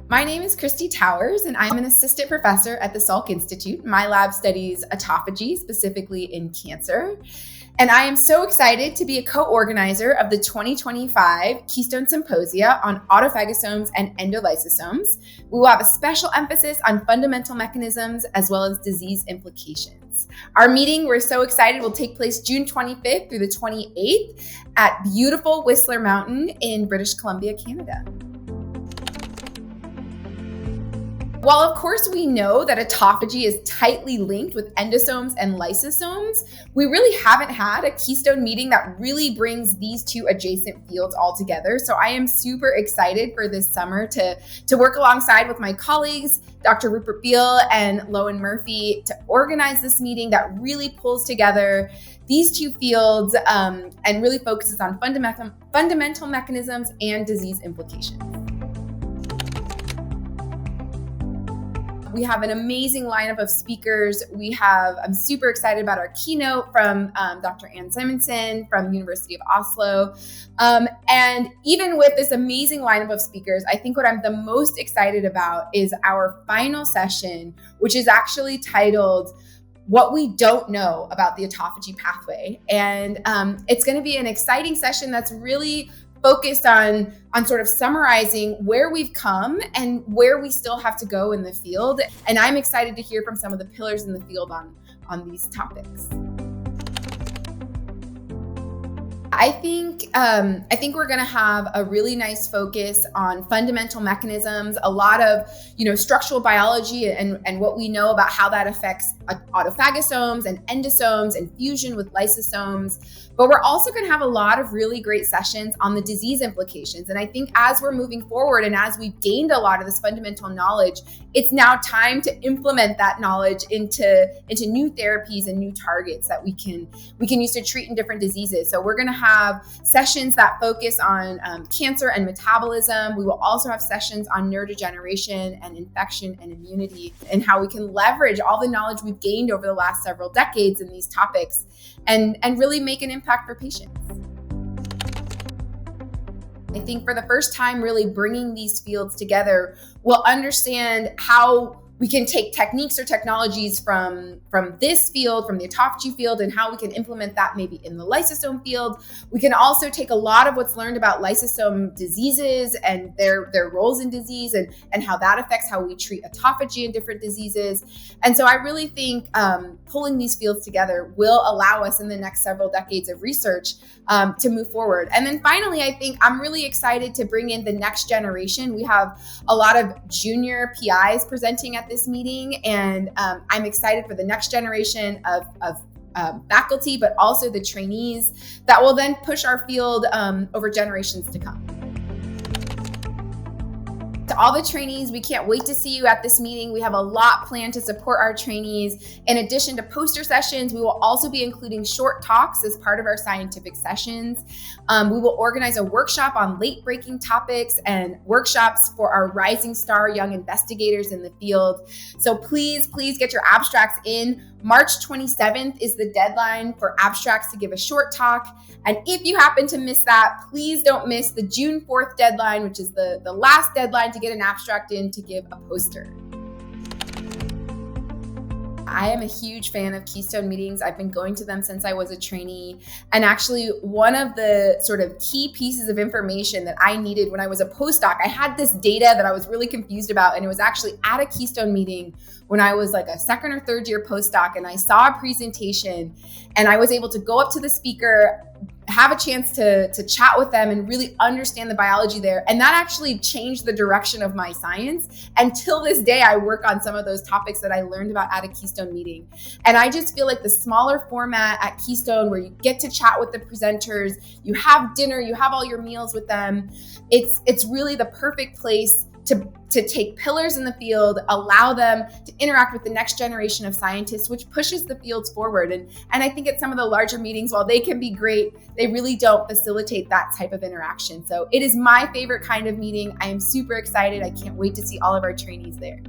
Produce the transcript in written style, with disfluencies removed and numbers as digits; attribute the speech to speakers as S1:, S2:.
S1: My name is Christina Towers, and I'm an assistant professor at the Salk Institute. My lab studies autophagy, specifically in cancer. And I am so excited to be a co-organizer of the 2025 Keystone Symposia on Autophagosomes and Endolysosomes. We will have a special emphasis on fundamental mechanisms as well as disease implications. Our meeting, we're so excited, will take place June 25th through the 28th at beautiful Whistler Mountain in British Columbia, Canada. While of course we know that autophagy is tightly linked with endosomes and lysosomes, we really haven't had a Keystone meeting that really brings these two adjacent fields all together. So I am super excited for this summer to work alongside with my colleagues, Dr. Rupert Beale and Lowen Murphy, to organize this meeting that really pulls together these two fields and really focuses on fundamental mechanisms and disease implications. We have an amazing lineup of speakers. I'm super excited about our keynote from Dr. Anne Simonson from University of Oslo. And even with this amazing lineup of speakers, I think what I'm the most excited about is our final session, which is actually titled What We Don't Know About the Autophagy Pathway. And it's going to be an exciting session that's really focused on sort of summarizing where we've come and where we still have to go in the field. And I'm excited to hear from some of the pillars in the field on these topics. I think we're going to have a really nice focus on fundamental mechanisms, a lot of structural biology and what we know about how that affects autophagosomes and endosomes and fusion with lysosomes. But we're also going to have a lot of really great sessions on the disease implications. And I think as we're moving forward and as we've gained a lot of this fundamental knowledge, it's now time to implement that knowledge into new therapies and new targets that we can use to treat in different diseases. So we're going to have sessions that focus on cancer and metabolism. We will also have sessions on neurodegeneration and infection and immunity and how we can leverage all the knowledge we've gained over the last several decades in these topics and really make an impact for patients. I think for the first time, really bringing these fields together, we'll understand how we can take techniques or technologies from this field, from the autophagy field, and how we can implement that maybe in the lysosome field. We can also take a lot of what's learned about lysosome diseases and their roles in disease and how that affects how we treat autophagy in different diseases. And so I really think pulling these fields together will allow us in the next several decades of research to move forward. And then finally, I think I'm really excited to bring in the next generation. We have a lot of junior PIs presenting at this meeting, and I'm excited for the next generation of faculty, but also the trainees that will then push our field over generations to come. To all the trainees, we can't wait to see you at this meeting. We have a lot planned to support our trainees. In addition to poster sessions, we will also be including short talks as part of our scientific sessions. We will organize a workshop on late-breaking topics and workshops for our rising star young investigators in the field. So please get your abstracts in. March 27th is the deadline for abstracts to give a short talk. And if you happen to miss that, please don't miss the June 4th deadline, which is the last deadline to get an abstract in to give a poster. I am a huge fan of Keystone meetings. I've been going to them since I was a trainee. And actually, one of the sort of key pieces of information that I needed when I was a postdoc, I had this data that I was really confused about. And it was actually at a Keystone meeting when I was like a second or third year postdoc. And I saw a presentation and I was able to go up to the speaker, have a chance to chat with them and really understand the biology there. And that actually changed the direction of my science. Until this day, I work on some of those topics that I learned about at a Keystone meeting. And I just feel like the smaller format at Keystone, where you get to chat with the presenters, you have dinner, you have all your meals with them, it's really the perfect place to take pillars in the field, allow them to interact with the next generation of scientists, which pushes the fields forward. And I think at some of the larger meetings, while they can be great, they really don't facilitate that type of interaction. So it is my favorite kind of meeting. I am super excited. I can't wait to see all of our trainees there.